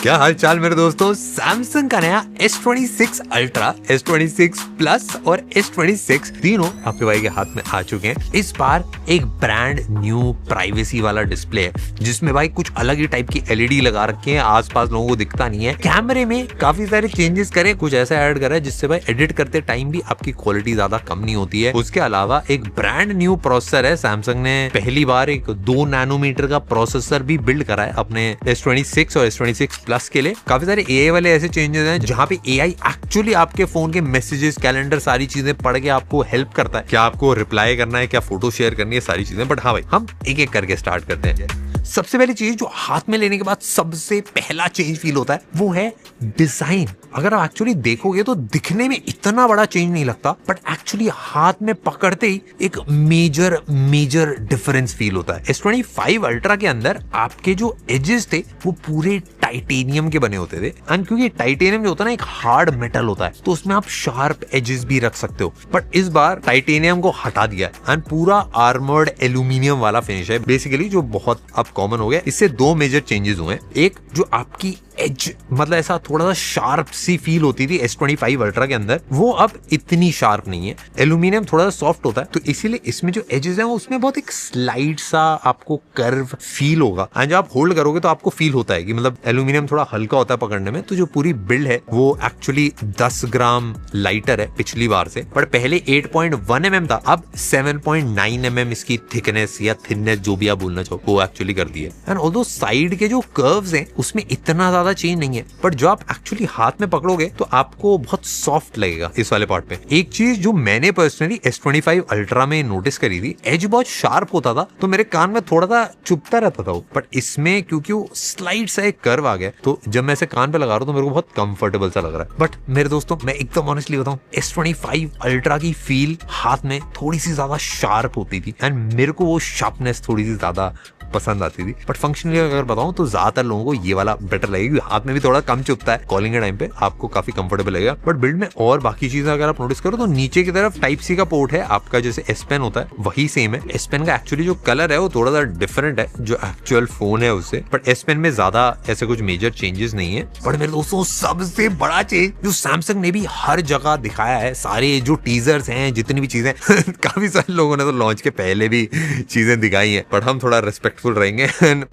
क्या हाल चाल मेरे दोस्तों। सैमसंग का नया S26 अल्ट्रा, S26 प्लस और S26 तीनों आपके भाई के हाथ में आ चुके हैं। इस बार एक ब्रांड न्यू प्राइवेसी वाला डिस्प्ले है जिसमें भाई कुछ अलग ही टाइप की LED लगा रखे हैं, आसपास लोगों को दिखता नहीं है। कैमरे में काफी सारे चेंजेस करे, कुछ ऐसा ऐड करा है जिससे भाई एडिट करते टाइम भी आपकी क्वालिटी ज्यादा कम नहीं होती है। उसके अलावा एक ब्रांड न्यू प्रोसेसर है, सैमसंग ने पहली बार एक 2 नैनोमीटर का प्रोसेसर भी बिल्ड करा है अपने S26 और S26 प्लस के लिए। काफी सारे AI वाले ऐसे चेंजेस हैं जहां पे AI एक्चुअली आपके फोन के मैसेजेस, कैलेंडर, सारी चीजें पढ़ के आपको हेल्प करता है, क्या आपको रिप्लाई करना है, क्या फोटो शेयर करनी है, सारी चीजें। बट हाँ भाई, हम एक एक करके स्टार्ट करते हैं। सबसे पहली चीज जो हाथ में लेने के बाद सबसे पहला चेंज फील होता है वो है डिजाइन। अगर आप एक्चुअली देखोगे तो दिखने में इतना बड़ा चेंज नहीं लगता, बट एक्चुअली हाथ में पकड़ते ही एक मेजर डिफरेंस फील होता है। S25 अल्ट्रा के अंदर आपके जो एजेस थे वो पूरे टाइटेनियम के बने होते थे, एंड क्योंकि टाइटेनियम जो होता है ना एक हार्ड मेटल होता है तो उसमें आप शार्प एजेस भी रख सकते हो। बट इस बार टाइटेनियम को हटा दिया है एंड पूरा आर्मर्ड एल्यूमिनियम वाला फिनिश है बेसिकली, जो बहुत अब कॉमन हो गया। इससे दो मेजर चेंजेस हुए। एक, जो आपकी एज मतलब ऐसा थोड़ा सा शार्प सी फील होती थी S25 अल्ट्रा के अंदर, वो अब इतनी शार्प नहीं है। एल्यूमिनियम थोड़ा सा सॉफ्ट होता है तो इसीलिए इसमें जो एजेस हैं वो उसमें बहुत एक स्लाइड सा आपको कर्व फील होगा, एंड जब आप होल्ड करोगे तो आपको फील होता है कि मतलब एल्यूमिनियम थोड़ा हल्का होता है पकड़ने में। तो जो पूरी बिल्ड है वो एक्चुअली 10 ग्राम लाइटर है पिछली बार से, पर पहले 8.1 mm था, अब 7.9 mm इसकी थिकनेस या थिननेस जो भी आप बोलना चाहो वो एक्चुअली कर दी है। एंड ऑल्दो साइड के जो कर्व्स हैं उसमें इतना ज्यादा चेंज नहीं है, बट जो आप एक्चुअली हाथ में पकड़ोगे तो आपको बहुत सॉफ्ट लगेगा इस वाले पार्ट पे। एक चीज जो मैंने पर्सनली S25 अल्ट्रा में नोटिस करी थी, एज बहुत शार्प होता था तो मेरे कान में थोड़ा सा चुभता रहता था वो, बट इसमें क्योंकि वो स्लाइड सा एक कर्व आ गया तो जब मैं इसे कान पे लगा रहा हूँ तो मेरे को बहुत कंफर्टेबल सा लग रहा है। बट मेरे दोस्तों, मैं एकदम ऑनेस्टली बताऊं, S25 अल्ट्रा की फील हाथ में थोड़ी सी ज्यादा शार्प होती थी, एंड मेरे को वो शार्पनेस थोड़ी सी ज्यादा पसंद आती थी। बट फंक्शनली अगर बताऊं तो ज्यादातर लोगों को ये वाला बेटर लगेगा, हाथ में भी थोड़ा कम चुभता है, कॉलिंग के टाइम पे आपको काफी कंफर्टेबल लगेगा। बट बिल्ड में और बाकी चीजें अगर आप नोटिस करो तो नीचे की तरफ टाइप सी का पोर्ट है आपका, जैसे S Pen होता है वही सेम है। S Pen का एक्चुअली जो कलर है वो थोड़ा सा डिफरेंट है जो एक्चुअल फोन है उससे, बट S Pen में ज्यादा ऐसे कुछ मेजर चेंजेस नहीं है। बट मेरे दोस्तों, सबसे बड़ा चेंज जो सैमसंग ने भी हर जगह दिखाया है, सारे जो टीजर्स हैं, जितनी भी चीजें काफी सारे लोगों ने तो लॉन्च के पहले भी चीजें दिखाई है, बट हम थोड़ा रिस्पेक्टफुल रहेंगे।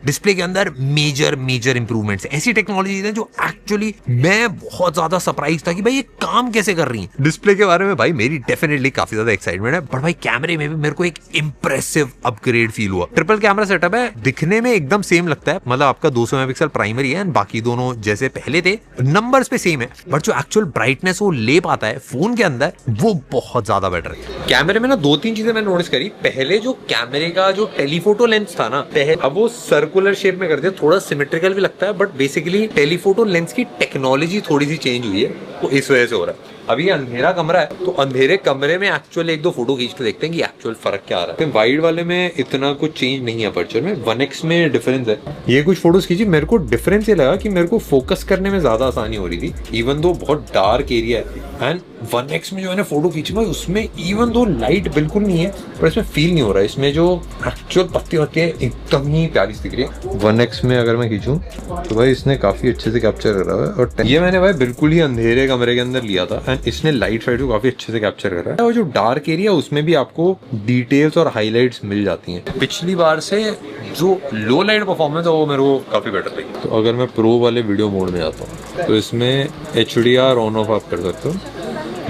डिस्प्ले के अंदर मेजर इंप्रूवमेंट्स, ऐसी टेक्नोलॉजीज हैं जो एक्चुअली मैं बहुत ज्यादा सरप्राइज था कि भाई ये काम कैसे कर रही है। डिस्प्ले के बारे में भाई मेरी डेफिनेटली काफी ज्यादा एक्साइटमेंट है, बट भाई कैमरे में भी मेरे को एक इंप्रेसिव अपग्रेड फील हुआ। ट्रिपल कैमरा सेटअप है, दिखने में एकदम सेम लगता है, मतलब आपका 200 मेगापिक्सल प्राइमरी है एंड बाकी दोनों जैसे पहले थे नंबर्स पे सेम है, बट जो एक्चुअल ब्राइटनेस वो ले पाता है फोन के अंदर वो बहुत ज्यादा बेटर है। कैमरे में ना 2-3 चीजें मैंने नोटिस करी। पहले जो कैमरे का जो टेलीफोटो लेंस था ना, अब वो सर्कुलर शेप में कर दिया, थोड़ा सिमेट्रिकल भी लगता है, बट बेसिकली टेलीफोटो लेंस की टेक्नोलॉजी थोड़ी सी चेंज हुई है तो इस वजह से हो रहा है। अभी अंधेरा कमरा है तो अंधेरे कमरे में एक्चुअल 1-2 फोटो खींच के देखते हैं कि एक्चुअल फर्क क्या आ रहा है। वाइड वाले में इतना कुछ चेंज नहीं है, अपर्चर में 1x में डिफरेंस है। ये कुछ फोटोज खींची, मेरे को डिफरेंस ये लगा कि मेरे को फोकस करने में ज्यादा आसानी हो रही थी, इवन दो बहुत डार्क एरिया है। एंड 1x में जो मैंने फोटो खींची भाई उसमें इवन दो लाइट बिल्कुल नहीं है, पर इसमें फील नहीं हो रहा है, इसमें जो एक्चुअल पत्ती होती है एकदम ही प्यारी दिख रही है। 1x में अगर मैं खींचूं तो भाई इसने काफी अच्छे से कैप्चर कर रहा है, और ये मैंने भाई बिल्कुल ही अंधेरे कमरे के अंदर लिया था एंड इसने लाइट फाइट को काफी अच्छे से कैप्चर कर रहा है। और जो डार्क एरिया उसमें भी आपको डिटेल्स और हाईलाइट्स मिल जाती हैं। पिछली बार से जो लो लाइट परफॉर्मेंस है वो मेरे को काफी बेटर लगी। तो अगर मैं प्रो वाले वीडियो मोड में आता हूँ तो इसमें HDR ऑन ऑफ आप कर सकते हो।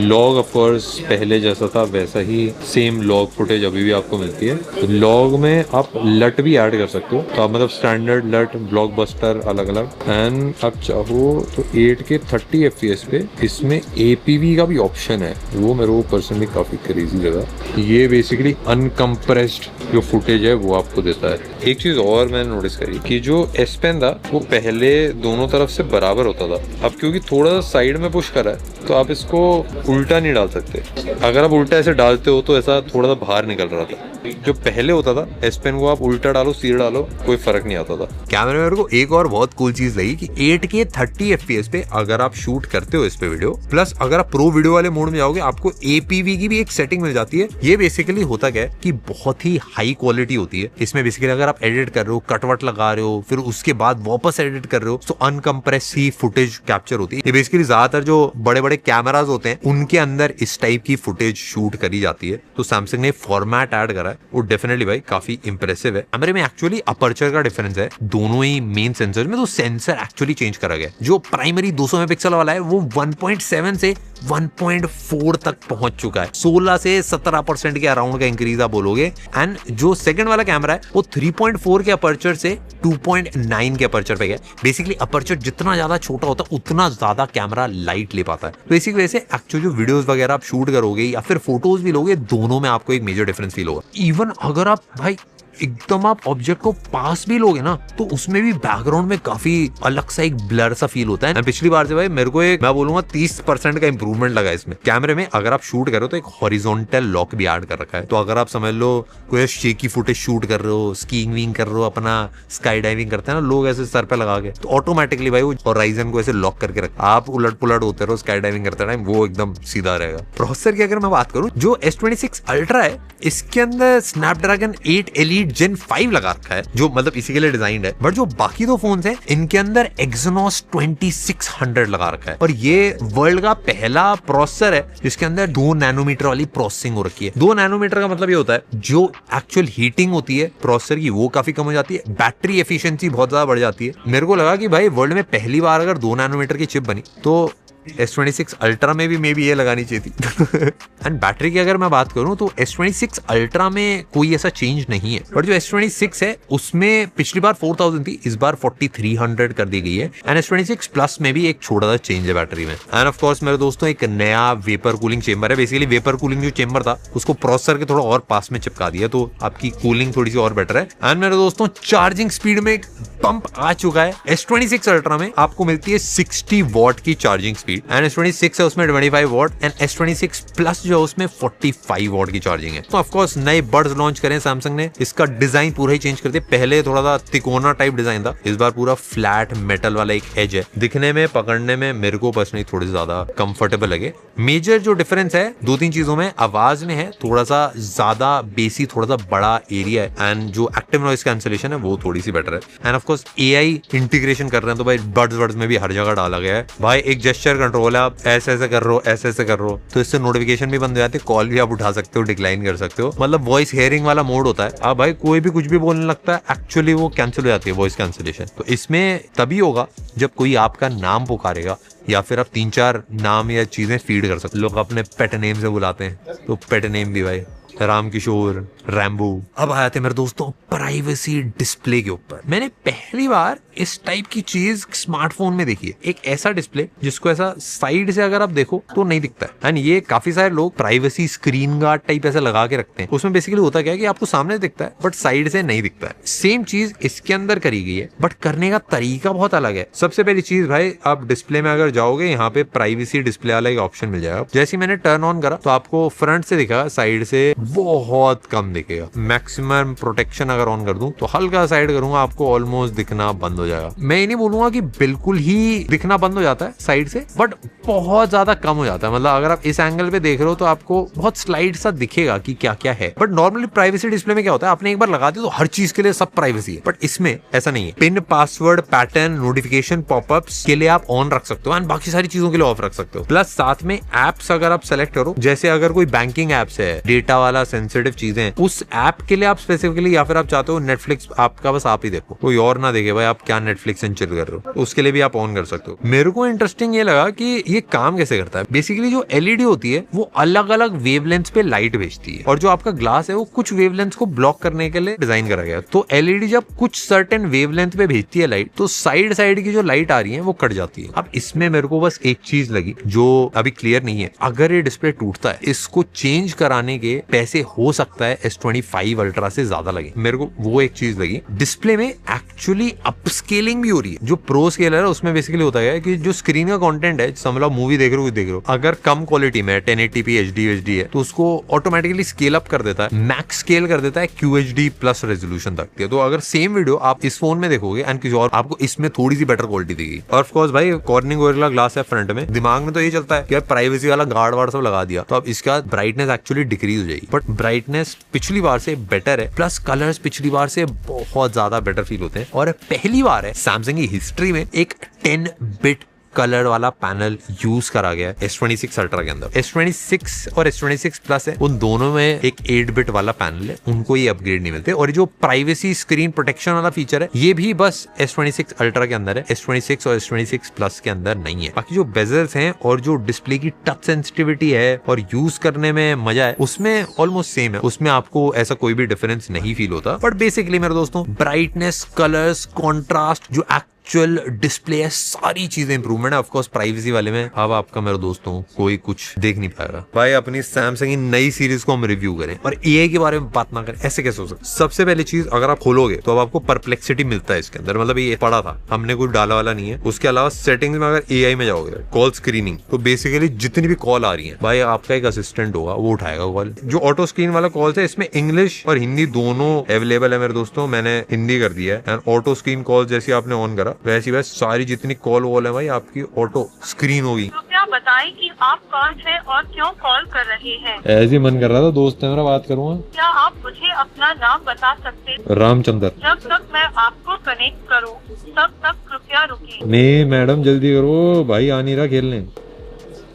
लॉग ऑफ कोर्स पहले जैसा था वैसा ही सेम लॉग फुटेज अभी भी आपको मिलती है। लॉग में आप लट भी ऐड कर सकते हो, तो आप मतलब स्टैंडर्ड लट, ब्लॉकबस्टर अलग अलग, एंड आप चाहो तो 8K 30 FPS पे इसमें APV का भी ऑप्शन है, वो मेरे को पर्सनली काफी क्रेजी लगा। ये बेसिकली अनकम्प्रेस्ड जो फुटेज है वो आपको देता है। एक चीज और मैंने नोटिस करी कि जो S Pen था वो पहले दोनों तरफ से बराबर होता था, अब क्योंकि थोड़ा सा साइड में पुश करा है तो आप इसको उल्टा नहीं डाल सकते। अगर आप उल्टा ऐसे डालते हो तो ऐसा थोड़ा सा बाहर निकल रहा था, जो पहले होता था S Pen को आप उल्टा डालो सीधा डालो कोई फर्क नहीं आता था। कैमरे में मेरे को एक और बहुत कूल चीज लगी कि 8K 30 FPS पे अगर आप शूट करते हो इस पे वीडियो, प्लस अगर आप प्रो वीडियो वाले मोड में जाओगे आपको APV की भी एक सेटिंग मिल जाती है। ये बेसिकली होता क्या है कि बहुत ही हाई क्वालिटी होती है इसमें। बेसिकली अगर आप एडिट कर रहे हो, कटवट लगा रहे हो, फिर उसके बाद वापस एडिट कर रहे हो, तो अनकम्प्रेस ही फुटेज कैप्चर होती है। ये बेसिकली ज्यादातर जो बड़े बड़े कैमराज होते हैं उनके अंदर इस टाइप की फुटेज शूट करी जाती है। तो सैमसंग ने फॉर्मेट ऐड करा है, वो डेफिनेटली भाई काफी इंप्रेसिव है। कैमरे में एक्चुअली अपर्चर का डिफरेंस है दोनों ही मेन सेंसर में, तो सेंसर एक्चुअली चेंज करा गया। जो प्राइमरी 200 मेगापिक्सल वाला है वो 1.7 से 1.4 तक पहुंच चुका है। 16 से 17% के अराउंड का इंक्रीज आप बोलोगे। एंड जो सेकंड वाला कैमरा है वो 3.4 के अपर्चर से 2.9 के अपर्चर पे गया। बेसिकली अपर्चर जितना ज्यादा छोटा होता है उतना ज्यादा कैमरा लाइट ले पाता है। तो इसी वजह से एक्चुअली जो वीडियोस वगैरह आप शूट करोगे या फिर फोटोज भी लोगे, दोनों में आपको एक मेजर डिफरेंस फील होगा। इवन अगर आप भाई एकदम आप ऑब्जेक्ट को पास भी लोगे ना तो उसमें भी बैकग्राउंड में काफी अलग सा एक ब्लर सा फील होता है। पिछली बार से भाई मेरे को एक मैं बोलूंगा 30% का इंप्रूवमेंट लगा इसमें। कैमरे में अगर आप शूट कर रहे हो तो एक हॉरिजॉन्टल लॉक भी ऐड कर रखा है। तो अगर आप समझ लो कोई शेकी फुटेज शूट कर रहे हो, स्कीइंग विंग कर रहे हो, अपना स्काई डाइविंग करते हैं ना लोग ऐसे सर पे लगा के, तो ऑटोमेटिकली भाई वो हॉराइजन को ऐसे लॉक करके रखा। आप उलट पुलट होते रहो स्काई डाइविंग करते टाइम, वो एकदम सीधा रहेगा। प्रोसेसर की अगर मैं बात करूं, जो S26 Ultra है इसके अंदर स्नैपड्रैगन 8 Elite Gen 5 लगा रखा है, जो मतलब इसी के लिए डिजाइंड है। बट जो बाकी दो फोन्स हैं इनके अंदर Exynos 2600 लगा रखा है, और ये वर्ल्ड का पहला प्रोसेसर है जिसके अंदर 2 नैनोमीटर वाली प्रोसेसिंग हो रखी है। 2 नैनोमीटर का मतलब ये होता है जो एक्चुअल हीटिंग होती है प्रोसेसर की वो काफी कम हो जाती है, बैटरी एफिशिएंसी बहुत ज्यादा बढ़ जाती है। मेरे को लगा कि भाई वर्ल्ड में पहली बार अगर 2 नैनोमीटर की चिप बनी तो S26 Ultra में भी मे बी ये लगानी चाहिए थी। एंड बैटरी की अगर मैं बात करूं तो S26 Ultra में कोई ऐसा चेंज नहीं है, बट जो S26 है उसमें पिछली बार 4000 थी, इस बार 4300 कर दी गई है। एंड S26 Plus में भी एक छोटा सा चेंज है बैटरी में। एंड ऑफ कोर्स मेरे दोस्तों एक नया वेपर कूलिंग चेंबर है। बेसिकली वेपर कूलिंग जो चेंबर था उसको प्रोसेसर के थोड़ा और पास में चिपका दिया, तो आपकी कूलिंग थोड़ी सी और बेटर है। एंड मेरे दोस्तों चार्जिंग स्पीड में एक पंप आ चुका है। S26 Ultra में आपको मिलती है 60 वॉट की चार्जिंग स्पीड, एंड S26 है उसमें 25 वॉट, एंड S26 Plus जो है उसमें 45 वॉट की चार्जिंग है। तो ऑफ कोर्स नए बड्स लॉन्च करें सैमसंग ने, इसका डिजाइन पूरा ही चेंज कर दिया। पहले थोड़ा सा तिकोना टाइप डिजाइन था, इस बार पूरा फ्लैट मेटल वाला एक एज है। दिखने में पकड़ने में मेरे को पर्सनली थोड़ी ज्यादा कंफर्टेबल लगे। मेजर जो डिफरेंस है 2-3 चीजों में, आवाज में है थोड़ा सा ज्यादा बेसी, थोड़ा सा बड़ा एरिया है, एंड जो एक्टिव नॉइस कैंसिलेशन है वो थोड़ी सी बेटर है। End of course AI integration कर रहे हैं, तो भाई बड्स में भी हर जगह डाला गया है। भाई एक जेस्चर कंट्रोल है, आप ऐसे ऐसे कर रहे हो, ऐसे ऐसे कर रहे हो, तो इससे नोटिफिकेशन भी बंद हो जाती है, कॉल भी आप उठा सकते हो, डिक्लाइन कर सकते हो। मतलब वॉइस हेयरिंग वाला मोड होता है। अब भाई कोई भी कुछ भी बोलने लगता है, एक्चुअली वो कैंसिल हो जाती है वॉइस कैंसिलेशन। तो इसमें तभी होगा जब कोई आपका नाम पुकारेगा, या फिर आप 3-4 नाम या चीजें फीड कर सकते। लोग अपने पेट नेम से बुलाते हैं, तो पेट नेम भी भाई राम किशोर, रैम्बो। अब आए थे मेरे दोस्तों प्राइवेसी डिस्प्ले के ऊपर। मैंने पहली बार इस टाइप की चीज स्मार्टफोन में देखी है, एक ऐसा डिस्प्ले जिसको ऐसा साइड से अगर आप देखो तो नहीं दिखता है। एंड ये काफी सारे लोग प्राइवेसी स्क्रीन गार्ड टाइप ऐसा लगा के रखते हैं। उसमें बेसिकली होता क्या है कि आपको सामने दिखता है बट साइड से नहीं दिखता है। सेम चीज इसके अंदर करी गई है, बट करने का तरीका बहुत अलग है। सबसे पहली चीज भाई, आप डिस्प्ले में अगर जाओगे यहाँ पे प्राइवेसी डिस्प्ले वाला एक ऑप्शन मिल जाएगा। जैसे मैंने टर्न ऑन करा तो आपको फ्रंट से दिखा, साइड से बहुत कम दिखेगा। मैक्सिमम प्रोटेक्शन अगर ऑन कर दूं तो हल्का साइड करूंगा आपको ऑलमोस्ट दिखना बंद हो जाएगा। मैं ये नहीं बोलूंगा कि बिल्कुल ही दिखना बंद हो जाता है साइड से, बट बहुत ज्यादा कम हो जाता है। मतलब अगर आप इस एंगल पे देख रहे हो तो आपको बहुत स्लाइड सा दिखेगा कि क्या क्या है। बट नॉर्मली प्राइवेसी डिस्प्ले में क्या होता है, आपने एक बार लगा दिया तो हर चीज के लिए सब प्राइवेसी है, बट इसमें ऐसा नहीं है। Pin, password, pattern, notification, popups के लिए आप ऑन रख सकते हो एंड बाकी सारी चीजों के लिए ऑफ रख सकते हो। प्लस साथ में एप्स अगर आप सेलेक्ट करो, जैसे अगर कोई बैंकिंग एप्स है, डेटा वाला सेंसिटिव चीजें, उस ऐप के लिए आप स्पेसिफिकली, या फिर आप चाहते हो नेटफ्लिक्स आपका बस आप ही देखो, कोई और ना देखे भाई आप क्या नेटफ्लिक्स एंड चिल कर रहे हो, उसके लिए भी आप ऑन कर सकते हो। मेरे को इंटरेस्टिंग ये लगा कि ये काम कैसे करता है। बेसिकली जो LED होती है वो अलग अलग वेवलेंथ पे लाइट भेजती है, और जो आपका ग्लास है वो कुछ वेवलेंथ को ब्लॉक करने के लिए डिजाइन करा गया है। तो LED जब कुछ सर्टेन वेवलेंथ पे भेजती है लाइट, तो साइड साइड की जो लाइट आ रही है वो कट जाती है। अब इसमें मेरे को बस एक चीज लगी जो अभी क्लियर नहीं है, अगर ये डिस्प्ले टूटता है, इसको चेंज कराने के वैसे हो सकता है S25 अल्ट्रा से ज्यादा लगे। मेरे को वो एक चीज लगी, डिस्प्ले में एक्चुअली अपस्केलिंग भी हो रही है। जो प्रो स्केलर है उसमें बेसिकली होता है कि जो स्क्रीन का कंटेंट है, समझ लो मूवी देख रहे हो, अगर कम क्वालिटी में 1080p HD है तो उसको ऑटोमेटिकली स्केल अप कर देता है, मैक्स स्केल कर देता है QHD प्लस रेजोल्यूशन तक। तो अगर सेम वीडियो आप इस फोन में देखोगे एंड किसी और, आपको इसमें थोड़ी सी बेटर क्वालिटी देगी। और ऑफ कोर्स भाई कॉर्निंग गोरिल्ला ग्लास है फ्रंट में, दिमाग में तो ये चलता है कि प्राइवेसी वाला गार्ड वार्ड सब लगा दिया तो अब इसका ब्राइटनेस एक्चुअली डिक्रीज हो जाएगी, बट ब्राइटनेस पिछली बार से बेटर है, प्लस कलर्स पिछली बार से बहुत ज्यादा बेटर फील होते हैं। और पहली बार है सैमसंग की हिस्ट्री में एक 10 बिट कलर वाला पैनल यूज करा गया है S26 अल्ट्रा के अंदर। S26 और S26 प्लस है, उन दोनों में एक 8 बिट वाला पैनल है, उनको ये अपग्रेड नहीं मिलते। और जो प्राइवेसी स्क्रीन प्रोटेक्शन वाला फीचर है ये भी बस S26 अल्ट्रा के अंदर है, S26 और S26 प्लस के अंदर नहीं है। बाकी जो बेजल्स हैं और जो डिस्प्ले की टच सेंसिटिविटी है और यूज करने में मजा है उसमें ऑलमोस्ट सेम है, उसमें आपको ऐसा कोई भी डिफरेंस नहीं फील होता। बट बेसिकली मेरे दोस्तों ब्राइटनेस, कलर्स, कॉन्ट्रास्ट, जो एक्चुअल डिस्प्ले है, सारी चीजें इंप्रूवमेंट है। ऑफ कोर्स प्राइवेसी वाले में अब आपका मेरे दोस्तों कोई कुछ देख नहीं पाएगा। भाई अपनी सैमसंग की नई सीरीज को हम रिव्यू करें और AI के बारे में बात ना करें, ऐसे कैसे हो सकता? सबसे पहली चीज, अगर आप खोलोगे तो अब आपको परप्लेक्सिटी मिलता है इसके अंदर, मतलब ये पड़ा था, हमने कुछ डाला वाला नहीं है। उसके अलावा सेटिंग्स में अगर AI में जाओगे, कॉल स्क्रीनिंग, तो बेसिकली जितनी भी कॉल आ रही है भाई आपका एक असिस्टेंट होगा, वो उठाएगा कॉल। जो ऑटो स्क्रीन वाला कॉल है इसमें इंग्लिश और हिंदी दोनों अवेलेबल है मेरे दोस्तों, मैंने हिंदी कर दिया है। एंड ऑटो स्क्रीन कॉल जैसी आपने ऑन करा वैसी बस सारी जितनी कॉल वॉल है भाई आपकी ऑटो स्क्रीन होगी। कृपया बताएं कि आप कौन है और क्यों कॉल कर रहे हैं। ऐसे मन कर रहा था, दोस्त है मेरा, बात करूंगा। क्या आप मुझे अपना नाम बता सकते हैं? रामचंद्र। जब तक मैं आपको कनेक्ट करूं, तब तक कृपया रुकिए। नहीं मैडम जल्दी करो, भाई आ नहीं रहा खेलने।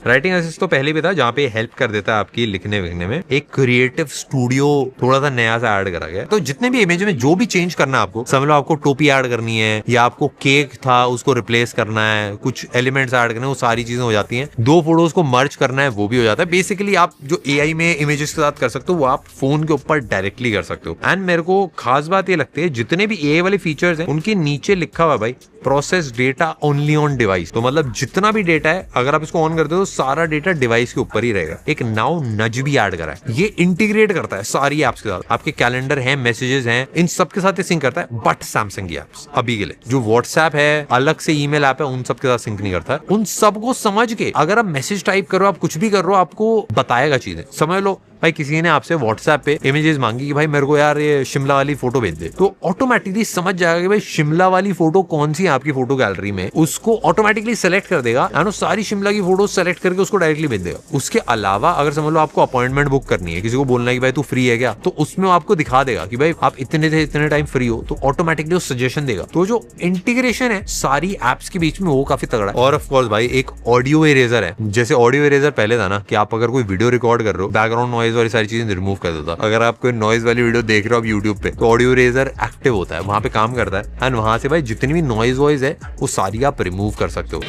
राइटिंग असिस्ट तो पहले भी था, जहाँ पे हेल्प कर देता है आपकी लिखने विखने में। एक क्रिएटिव स्टूडियो थोड़ा सा नया सा ऐड करा गया, तो जितने भी इमेज में जो भी चेंज करना है आपको, समझ लो आपको टोपी ऐड करनी है या आपको केक था उसको रिप्लेस करना है, कुछ एलिमेंट्स ऐड करने, वो सारी चीजें हो जाती हैं। 2 फोटोज को मर्ज करना है वो भी हो जाता है। बेसिकली आप जो AI में इमेजेस के साथ कर सकते हो वो आप फोन के ऊपर डायरेक्टली कर सकते हो। एंड मेरे को खास बात ये लगती है, जितने भी AI वाले फीचर्स हैं उनके नीचे लिखा हुआ भाई process data only on device. तो मतलब जितना भी डेटा है अगर आप इसको ऑन करते हो तो सारा डेटा डिवाइस के ऊपर ही रहेगा। एक नाउ नज भी ऐड करा है, ये इंटीग्रेट करता है सारी एप्स के साथ। आपके कैलेंडर हैं, मैसेजेस हैं, इन सब के साथ सिंक करता है। बट सैमसंग की एप्स अभी के लिए, जो व्हाट्सएप है, अलग से ईमेल ऐप है, उन सब के साथ सिंक नहीं करता है। उन सबको समझ के अगर आप मैसेज टाइप करो, आप कुछ भी कर रहे हो, आपको बताएगा चीजें। समझ लो भाई किसी ने आपसे व्हाट्सएप पे इमेजेस मांगी कि भाई मेरे को यार ये शिमला वाली फोटो भेज दे, तो ऑटोमेटिकली समझ जाएगा कि भाई शिमला वाली फोटो कौन सी है आपकी फोटो गैलरी में, उसको ऑटोमेटिकली सेलेक्ट कर देगा एंड सारी शिमला की फोटो सेलेक्ट करके उसको डायरेक्टली भेज देगा। उसके अलावा अगर समझ लो आपको अपॉइंटमेंट बुक करनी है, किसी को बोलना है कि भाई तू फ्री है क्या, तो उसमें आपको दिखा देगा कि भाई आप इतने से इतने टाइम फ्री हो, तो ऑटोमेटिकली वो सजेशन देगा। तो जो इंटीग्रेशन है सारी एप्स के बीच में वो काफी तगड़ा है। और ऑफ कोर्स भाई एक ऑडियो इरेजर है, जैसे ऑडियो इरेजर पहले था ना कि आप अगर कोई वीडियो रिकॉर्ड कर रहे हो, बैकग्राउंड नॉइज वाली सारी चीजें रिमूव कर देता। अगर आप कोई नॉइज वाली वीडियो देख रहे हो आप यूट्यूब पे, तो ऑडियो इरेजर एक्टिव होता है, वहां पे काम करता है एंड वहां से भाई जितनी भी नॉइज वॉइस है वो सारी आप रिमूव कर सकते हो।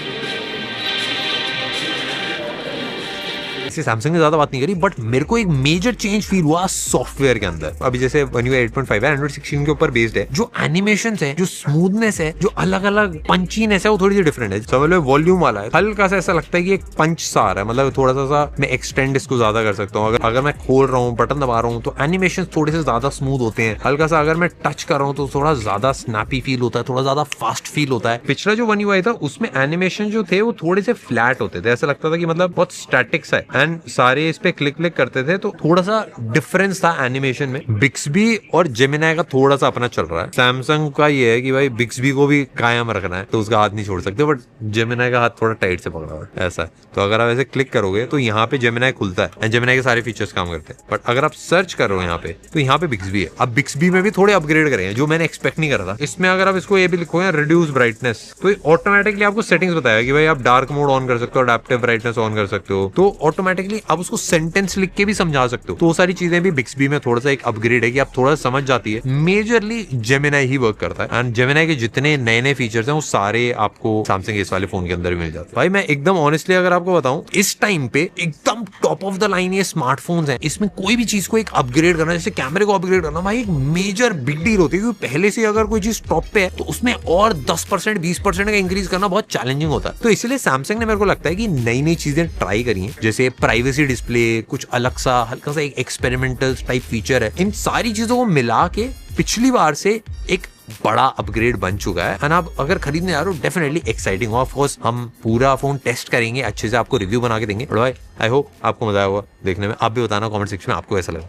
सैमसंग ने ज्यादा बात नहीं करी, बट मेरे को एक मेजर चेंज फील हुआ सॉफ्टवेयर के अंदर। अभी जैसे One UI 8.5 है, Android 16 के ऊपर बेस्ड है, जो एनिमेशंस है, जो स्मूथनेस है, जो अलग अलग पंचीनेस है, वो थोड़ी सी डिफरेंट है। समझ लो वॉल्यूम वाला है, हल्का सा ऐसा लगता है कि एक पंच सा आ रहा है, मतलब थोड़ा सा मैं एक्सटेंड इसको ज्यादा कर सकता हूँ। अगर मैं खोल रहा हूँ, बटन दबा रहा हूँ, तो एनिमेशन थोड़े से ज्यादा स्मूथ होते हैं। हल्का सा अगर मैं टच कर रहा हूँ तो थोड़ा ज्यादा स्नैपी फील होता है, थोड़ा ज्यादा फास्ट फील होता है। पिछला जो One UI था उसमें एनिमेशन जो थे वो थोड़े से फ्लैट होते थे, ऐसा लगता था कि मतलब बहुत स्टैटिक सा है एंड सारे पे क्लिक क्लिक करते थे, तो थोड़ा सा डिफरेंस था एनिमेशन में। बिक्सबी और जेमिनाई का थोड़ा सा अपना चल रहा है। सैमसंग का ये है कि भाई बिक्सबी को भी कायम रखना है, तो उसका हाथ नहीं छोड़ सकते, बट जेमिनाई का हाथ थोड़ा टाइट से पकड़ा हुआ है ऐसा है। तो अगर आप ऐसे क्लिक करोगे तो यहाँ पे जेमिनाई खुलता है एंड जेमिनाई के सारे फीचर्स काम करते हैं। बट अगर आप सर्च कर रहे हो यहाँ पे, तो यहाँ पे बिक्सबी है। अब बिक्सबी में भी थोड़े अपग्रेड करे हैं जो मैंने एक्सपेक्ट नहीं करा था। इसमें अगर आप इसको ये भी लिखोगे रिड्यूस ब्राइटनेस, तो ऑटोमेटिकली आपको सेटिंग्स बताएगा कि भाई आप डार्क मोड ऑन कर सकते हो, अडैप्टिव ब्राइटनेस ऑन कर सकते हो, तो ऑटोमेटिकली आप उसको सेंटेंस लिख के भी समझा सकते हो। तो वो सारी चीजें भी बिक्सबी में थोड़ा सा एक अपग्रेड है कि आप थोड़ा समझ जाती है। मेजरली जेमिनाई ही वर्क करता है एंड जेमिनाई के जितने नए नए फीचर्स हैं वो सारे आपको सैमसंग इस वाले फोन के अंदर भी मिल जाते हैं। भाई मैं एकदम ऑनेस्टली अगर आपको बताऊं, इस टाइम पे एकदम टॉप ऑफ द लाइन ये स्मार्टफोन्स हैं, इसमें कोई भी चीज को एक अपग्रेड करना, जैसे कैमरे को अपग्रेड करना, भाई एक मेजर बिग डील होती है, क्योंकि पहले से अगर कोई चीज टॉप पे है तो उसमें और 10% 20% का इंक्रीज करना बहुत चैलेंजिंग होता है। तो इसलिए सैमसंग ने मेरे को लगता है कि नई नई चीजें ट्राई करी हैं, जैसे प्राइवेसी डिस्प्ले, कुछ अलग सा हल्का सा एक एक्सपेरिमेंटल टाइप फीचर है, इन सारी चीजों को मिला के पिछली बार से एक बड़ा अपग्रेड बन चुका है। एंड आप अगर खरीदने जा रहे हो डेफिनेटली एक्साइटिंग। ऑफ कोर्स हम पूरा फोन टेस्ट करेंगे, अच्छे से आपको रिव्यू बना के देंगे। भाई आई होप आपको मजा आया होगा देखने में। आप भी बताना कमेंट सेक्शन में आपको कैसा लगा।